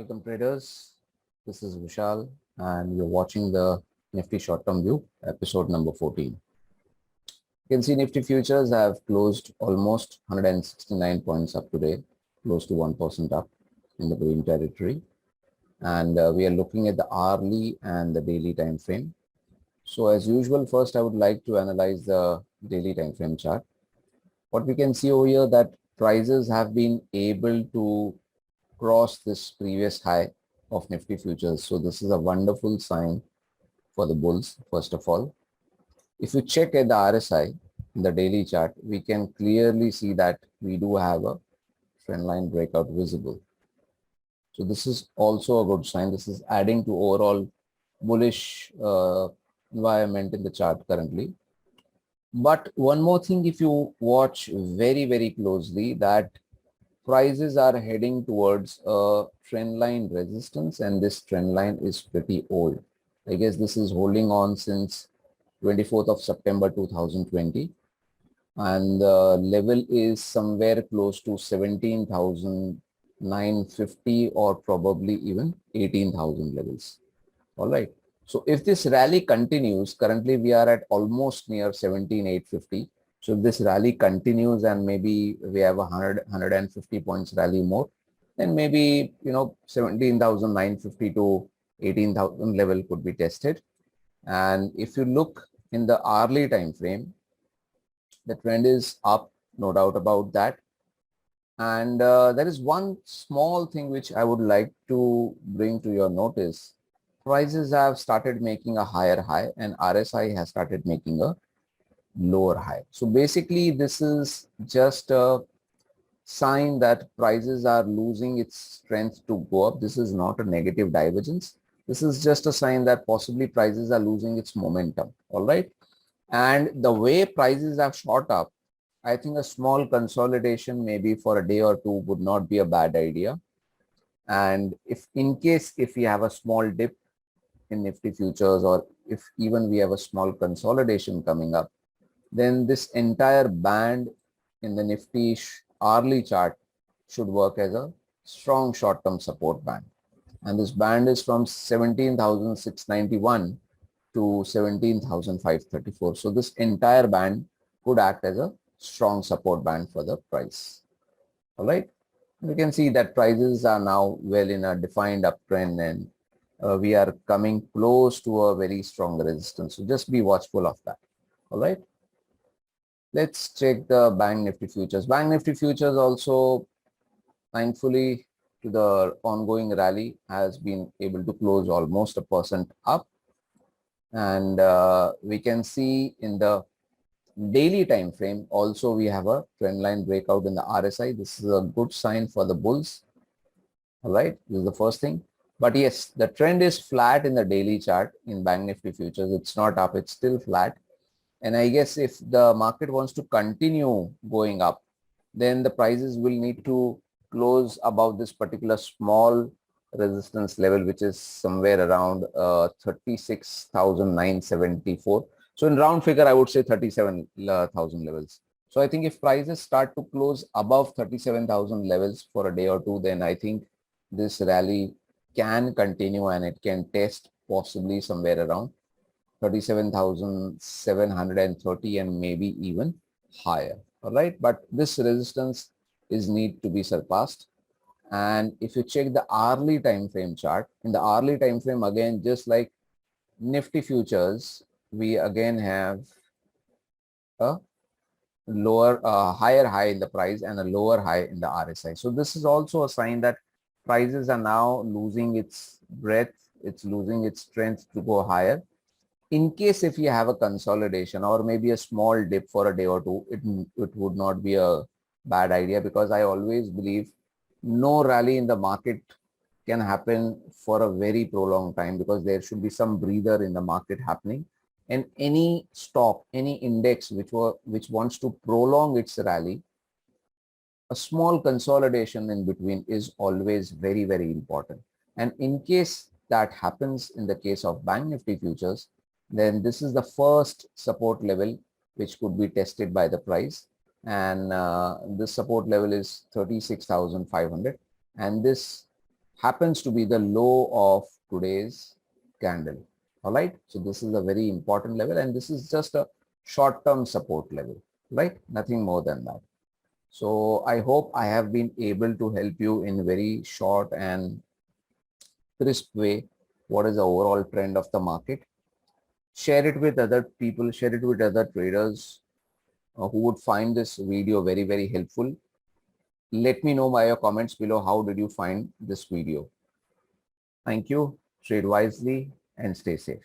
Welcome traders, this is Vishal and you're watching the Nifty Short Term View episode number 14. You can see Nifty futures have closed almost 169 points up today, close to 1% up in the green territory. And we are looking at the hourly and the daily time frame. So as usual, first I would like to analyze the daily time frame chart. What we can see over here that prices have been able to cross this previous high of Nifty futures. So this is a wonderful sign for the bulls, first of all. If you check at the RSI in the daily chart, we can clearly see that we do have a trend line breakout visible. So this is also a good sign. This is adding to overall bullish environment in the chart currently. But one more thing, if you watch very, very closely, that prices are heading towards a trend line resistance, and this trend line is pretty old. I guess this is holding on since 24th of September 2020, and the level is somewhere close to 17,950 or probably even 18,000 levels. All right. So if this rally continues, currently we are at almost near 17,850. So if this rally continues and maybe we have 150 points rally more, then maybe, 17,950 to 18,000 level could be tested. And if you look in the hourly time frame, the trend is up, no doubt about that. And there is one small thing which I would like to bring to your notice. Prices have started making a higher high and RSI has started making a lower high. So basically this is just a sign that prices are losing its strength to go up. This is not a negative divergence. This is just a sign that possibly prices are losing its momentum. All right. And the way prices have shot up, I think a small consolidation maybe for a day or two would not be a bad idea. And if we have a small dip in Nifty futures, or if even we have a small consolidation coming up, then this entire band in the Nifty hourly chart should work as a strong short-term support band. And this band is from 17,691 to 17,534. So this entire band could act as a strong support band for the price. All right. You can see that prices are now well in a defined uptrend, and we are coming close to a very strong resistance. So just be watchful of that. All right. Let's check the Bank Nifty futures. Bank Nifty futures also, thankfully, to the ongoing rally, has been able to close almost 1% up. And we can see in the daily time frame also we have a trend line breakout in the RSI. This is a good sign for the bulls. All right, this is the first thing. But yes, the trend is flat in the daily chart in Bank Nifty futures. It's not up, it's still flat. And I guess if the market wants to continue going up, then the prices will need to close above this particular small resistance level, which is somewhere around 36,974. So in round figure, I would say 37,000 levels. So I think if prices start to close above 37,000 levels for a day or two, then I think this rally can continue and it can test possibly somewhere around 37,730 and maybe even higher. All right. But this resistance is need to be surpassed. And if you check the hourly time frame chart, in the hourly time frame, again, just like Nifty futures, we again have a higher high in the price and a lower high in the RSI. So this is also a sign that prices are now losing its breadth, it's losing its strength to go higher. In case if you have a consolidation or maybe a small dip for a day or two, it would not be a bad idea, because I always believe no rally in the market can happen for a very prolonged time, because there should be some breather in the market happening. And any stock, any index which wants to prolong its rally, a small consolidation in between is always very, very important. And in case that happens in the case of Bank Nifty futures, then this is the first support level which could be tested by the price. And this support level is 36,500. And this happens to be the low of today's candle. All right. So this is a very important level, and this is just a short-term support level, right? Nothing more than that. So I hope I have been able to help you in very short and crisp way what is the overall trend of the market. Share it with other people, share it with other traders who would find this video very, very helpful. Let me know by your comments below how did you find this video. Thank you. Trade wisely and stay safe.